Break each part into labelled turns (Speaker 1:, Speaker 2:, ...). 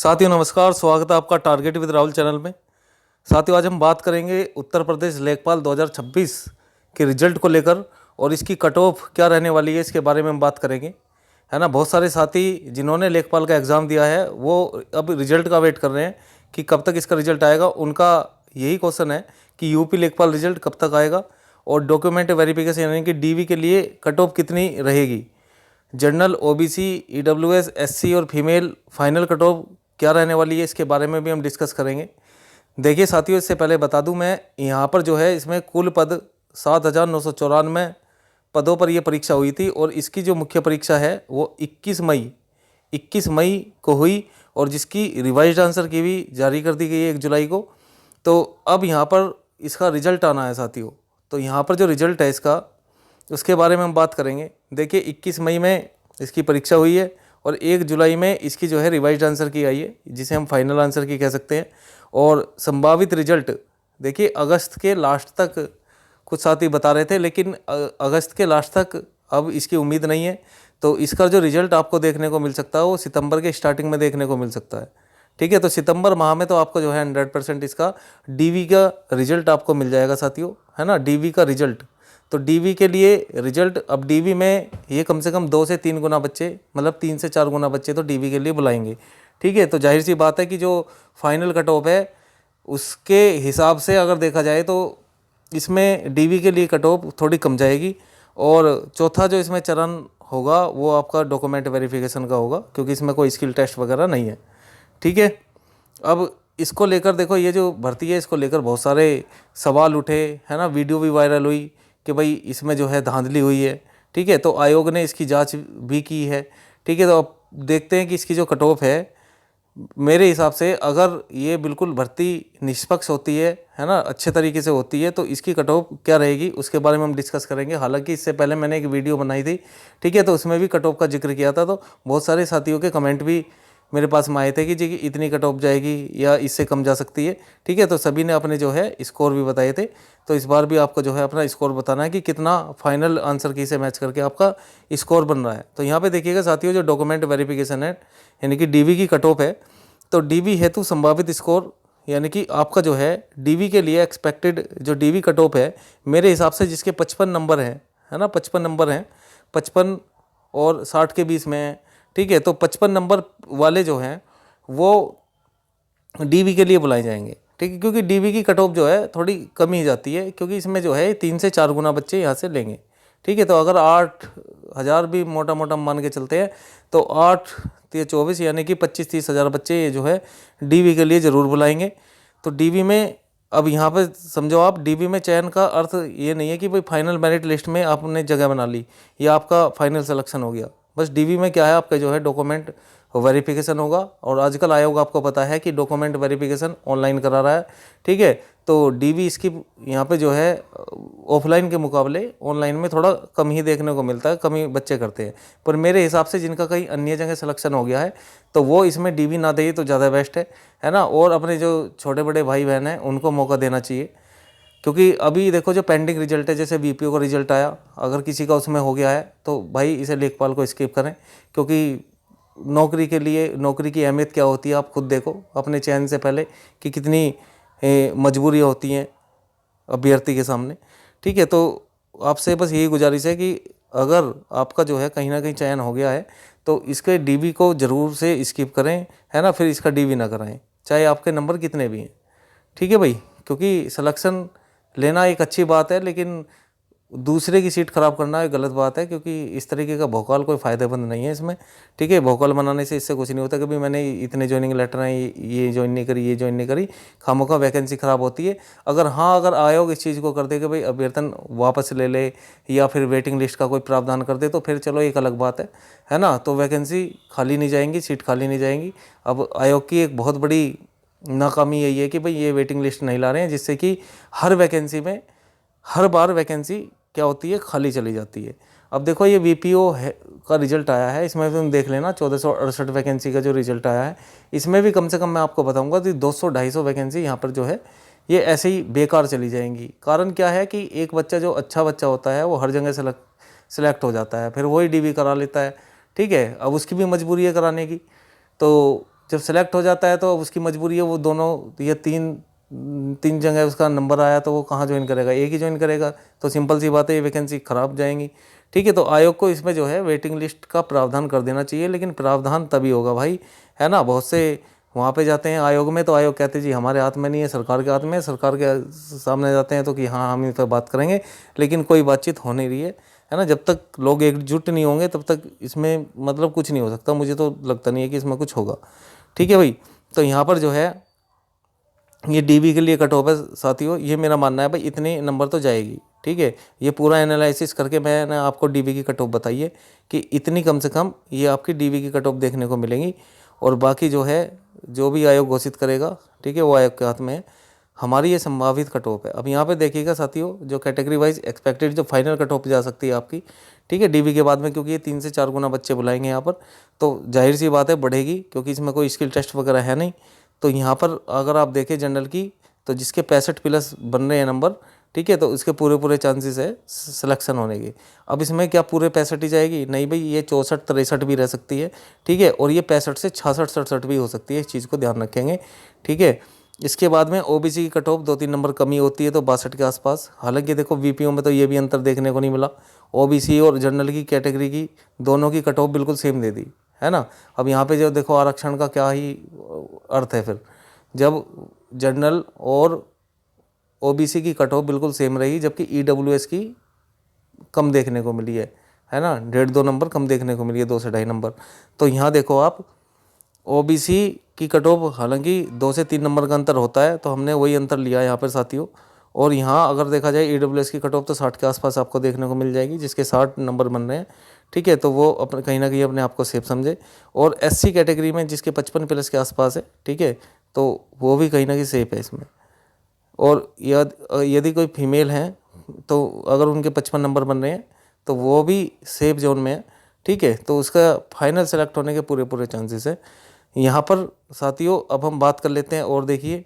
Speaker 1: साथियों नमस्कार, स्वागत है आपका टारगेट विद राहुल चैनल में। साथियों आज हम बात करेंगे उत्तर प्रदेश लेखपाल 2026 के रिजल्ट को लेकर और इसकी कट ऑफ क्या रहने वाली है, इसके बारे में हम बात करेंगे, है ना। बहुत सारे साथी जिन्होंने लेखपाल का एग्ज़ाम दिया है वो अब रिजल्ट का वेट कर रहे हैं कि कब तक इसका रिजल्ट आएगा। उनका यही क्वेश्चन है कि यूपी लेखपाल रिजल्ट कब तक आएगा और डॉक्यूमेंट वेरिफिकेशन यानी कि डीवी के लिए कट ऑफ कितनी रहेगी, जनरल, ओबीसी, ईडब्ल्यूएस, एससी और फीमेल फाइनल कट ऑफ क्या रहने वाली है, इसके बारे में भी हम डिस्कस करेंगे। देखिए साथियों, इससे पहले बता दूं मैं, यहाँ पर जो है इसमें कुल पद 7,994 पदों पर यह परीक्षा हुई थी और इसकी जो मुख्य परीक्षा है वो 21 मई को हुई और जिसकी रिवाइज्ड आंसर की भी जारी कर दी गई है 1 जुलाई को। तो अब यहाँ पर इसका रिजल्ट आना है साथियों। तो यहाँ पर जो रिजल्ट है इसका, उसके बारे में हम बात करेंगे। देखिए 21 मई में इसकी परीक्षा हुई है और 1 जुलाई में इसकी जो है रिवाइज्ड आंसर की आई है, जिसे हम फाइनल आंसर की कह सकते हैं। और संभावित रिजल्ट देखिए अगस्त के लास्ट तक कुछ साथी बता रहे थे, लेकिन अगस्त के लास्ट तक अब इसकी उम्मीद नहीं है। तो इसका जो रिजल्ट आपको देखने को मिल सकता है वो सितंबर के स्टार्टिंग में देखने को मिल सकता है। ठीक है, तो सितंबर माह में तो आपको जो है 100% इसका डीवी का रिजल्ट आपको मिल जाएगा साथियों, है ना। डीवी का रिजल्ट, तो डीवी के लिए रिजल्ट, अब डीवी में ये कम से कम 2 से 3 गुना बच्चे, मतलब 3 से 4 गुना बच्चे तो डीवी के लिए बुलाएंगे। ठीक है, तो जाहिर सी बात है कि जो फाइनल कट ऑफ है उसके हिसाब से अगर देखा जाए तो इसमें डीवी के लिए कट ऑफ थोड़ी कम जाएगी। और चौथा जो इसमें चरण होगा वो आपका डॉक्यूमेंट वेरिफिकेशन का होगा, क्योंकि इसमें कोई स्किल टेस्ट वगैरह नहीं है। ठीक है, अब इसको लेकर देखो, ये जो भर्ती है इसको लेकर बहुत सारे सवाल उठे, है ना। वीडियो भी वायरल हुई कि भाई इसमें जो है धांधली हुई है। ठीक है, तो आयोग ने इसकी जांच भी की है। ठीक है, तो अब देखते हैं कि इसकी जो कट ऑफ है, मेरे हिसाब से अगर ये बिल्कुल भर्ती निष्पक्ष होती है ना, अच्छे तरीके से होती है, तो इसकी कट ऑफ क्या रहेगी उसके बारे में हम डिस्कस करेंगे। हालांकि इससे पहले मैंने एक वीडियो बनाई थी, ठीक है, तो उसमें भी कट ऑफ का जिक्र किया था। तो बहुत सारे साथियों के कमेंट भी मेरे पास में आए थे कि जी इतनी कट ऑफ जाएगी या इससे कम जा सकती है। ठीक है, तो सभी ने अपने जो है स्कोर भी बताए थे। तो इस बार भी आपको जो है अपना स्कोर बताना है कि कितना फाइनल आंसर की से मैच करके आपका स्कोर बन रहा है। तो यहाँ पे देखिएगा साथियों, जो डॉक्यूमेंट वेरिफिकेशन है यानी कि डीवी की कट ऑफ है, तो डीवी हेतु संभावित स्कोर यानी कि आपका जो है डीवी के लिए एक्सपेक्टेड जो डीवी कट ऑफ है, मेरे हिसाब से जिसके 55 नंबर हैं, है ना, 55 नंबर हैं, 55 और 60 के बीच में है। ठीक है, तो 55 नंबर वाले जो हैं वो डीवी के लिए बुलाए जाएंगे। ठीक है, क्योंकि डीवी की कट ऑफ जो है थोड़ी कम ही जाती है, क्योंकि इसमें जो है 3 से 4 गुना बच्चे यहाँ से लेंगे। ठीक है, तो अगर 8,000 भी मोटा मोटा मान के चलते हैं तो 8 या 24 यानी कि 25-30 हज़ार बच्चे ये जो है डीवी के लिए ज़रूर बुलाएंगे। तो डीवी में अब यहाँ पे समझो आप, डीवी में चयन का अर्थ ये नहीं है कि भाई फाइनल मेरिट लिस्ट में आपने जगह बना ली या आपका फाइनल सिलेक्शन हो गया। बस डीवी में क्या है, आपका जो है डॉक्यूमेंट वेरिफिकेशन होगा। और आजकल आयोग आपको पता है कि डॉक्यूमेंट वेरिफिकेशन ऑनलाइन करा रहा है। ठीक है, तो डीवी इसकी यहाँ पे जो है ऑफलाइन के मुकाबले ऑनलाइन में थोड़ा कम ही देखने को मिलता है, कम ही बच्चे करते हैं। पर मेरे हिसाब से जिनका कहीं अन्य जगह सिलेक्शन हो गया है तो वो इसमें डीवी ना दे तो ज़्यादा बेस्ट है ना। और अपने जो छोटे बड़े भाई बहन हैं उनको मौका देना चाहिए, क्योंकि अभी देखो जो पेंडिंग रिजल्ट है, जैसे बीपीओ का रिजल्ट आया, अगर किसी का उसमें हो गया है तो भाई इसे लेखपाल को स्किप करें, क्योंकि नौकरी के लिए नौकरी की अहमियत क्या होती है आप खुद देखो अपने चयन से पहले कि कितनी मजबूरियाँ होती हैं अभ्यर्थी के सामने। ठीक है, तो आपसे बस यही गुजारिश है कि अगर आपका जो है कहीं ना कहीं चयन हो गया है तो इसके डीवी को ज़रूर से स्किप करें, है ना, फिर इसका डीवी ना कराएं, चाहे आपके नंबर कितने भी हैं। ठीक है भाई, क्योंकि सिलेक्शन लेना एक अच्छी बात है, लेकिन दूसरे की सीट खराब करना एक गलत बात है, क्योंकि इस तरीके का भौकाल कोई फ़ायदेमंद नहीं है इसमें। ठीक है, भौकाल बनाने से इससे कुछ नहीं होता कि भाई मैंने इतने ज्वाइनिंग लेटर हैं, ये ज्वाइन नहीं करी, ये ज्वाइन नहीं करी, खामोखा वैकेंसी ख़राब होती है। अगर आयोग इस चीज़ को कर दे कि भाई अभ्यर्थन वापस ले ले या फिर वेटिंग लिस्ट का कोई प्रावधान कर दे तो फिर चलो एक अलग बात है ना। तो वैकेंसी खाली नहीं जाएंगी, सीट खाली नहीं जाएंगी। अब आयोग की एक बहुत बड़ी नाकामी यही है कि भाई ये वेटिंग लिस्ट नहीं ला रहे हैं, जिससे कि हर वैकेंसी में हर बार वैकेंसी क्या होती है, खाली चली जाती है। अब देखो ये वीपीओ का रिजल्ट आया है, इसमें तुम देख लेना 1468 वैकेंसी का जो रिजल्ट आया है, इसमें भी कम से कम मैं आपको बताऊंगा कि 200-250 वैकेंसी यहाँ पर जो है ये ऐसे ही बेकार चली जाएंगी। कारण क्या है कि एक बच्चा जो अच्छा बच्चा होता है वो हर जगह सेलेक्ट हो जाता है, फिर वही डीवी करा लेता है। ठीक है, अब उसकी भी मजबूरी है कराने की। तो जब सेलेक्ट हो जाता है तो अब उसकी मजबूरी है, वो दोनों ये तीन जगह उसका नंबर आया तो वो कहाँ ज्वाइन करेगा, एक ही ज्वाइन करेगा, तो सिंपल सी बात है ये वैकेंसी खराब जाएंगी। ठीक है, तो आयोग को इसमें जो है वेटिंग लिस्ट का प्रावधान कर देना चाहिए, लेकिन प्रावधान तभी होगा भाई, है ना। बहुत से वहाँ पे जाते हैं आयोग में तो आयोग कहते हैं जी हमारे हाथ में नहीं है, सरकार के हाथ में है, सरकार के सामने जाते हैं तो कि हाँ हम इस पर बात करेंगे, लेकिन कोई बातचीत हो नहीं रही है ना। जब तक लोग एकजुट नहीं होंगे तब तक इसमें मतलब कुछ नहीं हो सकता, मुझे तो लगता नहीं है कि इसमें कुछ होगा। ठीक है भाई, तो यहाँ पर जो है ये डीबी के लिए कट ऑफ है साथियों, ये मेरा मानना है भाई इतने नंबर तो जाएगी। ठीक है, ये पूरा एनालिसिस करके मैंने आपको डीबी की कट ऑफ बताई है कि इतनी कम से कम ये आपकी डीबी की कट ऑफ देखने को मिलेंगी, और बाकी जो है जो भी आयोग घोषित करेगा, ठीक है, वो आयोग के हाथ में है। हमारी ये संभावित कट ऑफ है। अब यहाँ पे देखिएगा साथियों, जो कैटेगरी वाइज एक्सपेक्टेड जो फाइनल कट ऑफ जा सकती है आपकी, ठीक है, डीबी के बाद में, क्योंकि ये 3 से 4 गुना बच्चे बुलाएंगे यहाँ पर, तो जाहिर सी बात है बढ़ेगी, क्योंकि इसमें कोई स्किल टेस्ट वगैरह है नहीं। तो यहाँ पर अगर आप देखें जनरल की, तो जिसके 65+ बन रहे हैं नंबर, ठीक है, तो इसके पूरे चांसेस है सिलेक्शन होने के। अब इसमें क्या पूरे 65 ही जाएगी? नहीं भाई, ये 64-63 भी रह सकती है। ठीक है, और ये 65 से 66-67 भी हो सकती है, इस चीज़ को ध्यान रखेंगे। ठीक है, इसके बाद में ओबीसी की कट ऑफ 2-3 नंबर कमी होती है, तो 62 के आसपास। हालांकि देखो वीपीओ में तो ये भी अंतर देखने को नहीं मिला, ओबीसी और जनरल की कैटेगरी की दोनों की कट ऑफ बिल्कुल सेम दे दी, है ना। अब यहाँ पे जो देखो आरक्षण का क्या ही अर्थ है फिर, जब जनरल और ओबीसी की कट ऑफ बिल्कुल सेम रही, जबकि ईडब्ल्यूएस की कम देखने को मिली है ना, 1.5-2 नंबर कम देखने को मिली है, 2 से 2.5 नंबर। तो यहाँ देखो आप ओबीसी की कट ऑफ हालांकि 2 से 3 नंबर का अंतर होता है, तो हमने वही अंतर लिया है यहाँ पर साथियों। और यहाँ अगर देखा जाए ईडब्ल्यूएस की कट ऑफ तो 60 के आसपास आपको देखने को मिल जाएगी, जिसके 60 नंबर बन रहे हैं। ठीक है, तो वो अपने कहीं ना कहीं अपने आप को सेफ समझे। और एससी कैटेगरी में जिसके 55+ के आसपास है, ठीक है, तो वो भी कहीं ना कहीं सेफ है इसमें। और यदि कोई फीमेल हैं तो अगर उनके 55 नंबर बन रहे हैं तो वो भी सेफ जोन में है। ठीक है, तो उसका फाइनल सेलेक्ट होने के पूरे चांसेस है यहाँ पर साथियों। अब हम बात कर लेते हैं, और देखिए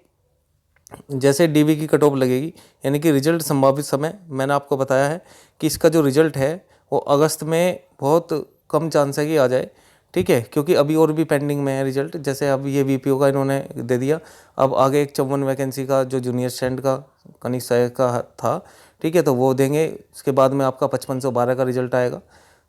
Speaker 1: जैसे डीबी की कट ऑफ लगेगी, यानी कि रिजल्ट संभावित समय मैंने आपको बताया है कि इसका जो रिजल्ट है वो अगस्त में बहुत कम चांस है कि आ जाए। ठीक है, क्योंकि अभी और भी पेंडिंग में है रिजल्ट, जैसे अब ये वीपीओ का इन्होंने दे दिया, अब आगे एक 54 वैकेंसी का जो जूनियर स्टैंड का कनिष्ठ सहायक का था, ठीक है, तो वो देंगे। उसके बाद में आपका 5512 का रिजल्ट आएगा,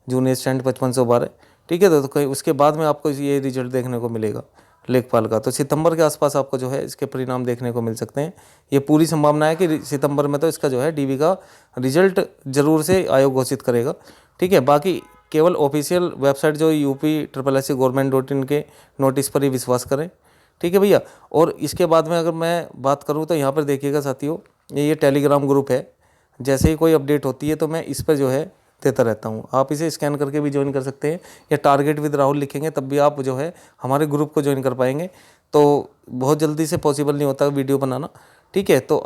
Speaker 1: जूनियर स्टैंड 5512। ठीक है, तो कहीं उसके बाद में आपको ये रिजल्ट देखने को मिलेगा लेखपाल का, तो सितंबर के आसपास आपको जो है इसके परिणाम देखने को मिल सकते हैं। ये पूरी संभावना है कि सितंबर में तो इसका जो है डीबी का रिजल्ट जरूर से आयोग घोषित करेगा। ठीक है, बाकी केवल ऑफिशियल वेबसाइट जो UP SSC government.in के नोटिस पर ही विश्वास करें। ठीक है भैया, और इसके बाद में अगर मैं बात करूँ तो यहाँ पर देखिएगा साथियों, ये टेलीग्राम ग्रुप है, जैसे ही कोई अपडेट होती है तो मैं इस पर जो है देता रहता हूँ। आप इसे स्कैन करके भी ज्वाइन कर सकते हैं, या टारगेट विद राहुल लिखेंगे तब भी आप जो है हमारे ग्रुप को ज्वाइन कर पाएंगे। तो बहुत जल्दी से पॉसिबल नहीं होता वीडियो बनाना। ठीक है, तो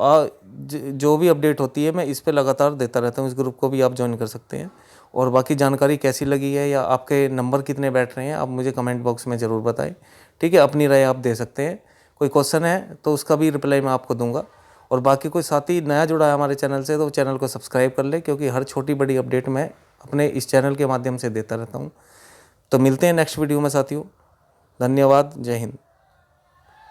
Speaker 1: जो भी अपडेट होती है मैं इस पर लगातार देता रहता हूँ, इस ग्रुप को भी आप ज्वाइन कर सकते हैं। और बाकी जानकारी कैसी लगी है या आपके नंबर कितने बैठ रहे हैं आप मुझे कमेंट बॉक्स में ज़रूर बताएं। ठीक है, अपनी राय आप दे सकते हैं, कोई क्वेश्चन है तो उसका भी रिप्लाई मैं आपको दूंगा। और बाकी कोई साथी नया जुड़ा है हमारे चैनल से तो चैनल को सब्सक्राइब कर ले, क्योंकि हर छोटी बड़ी अपडेट मैं अपने इस चैनल के माध्यम से देता रहता हूँ। तो मिलते हैं नेक्स्ट वीडियो में साथियों। धन्यवाद, जय हिंद।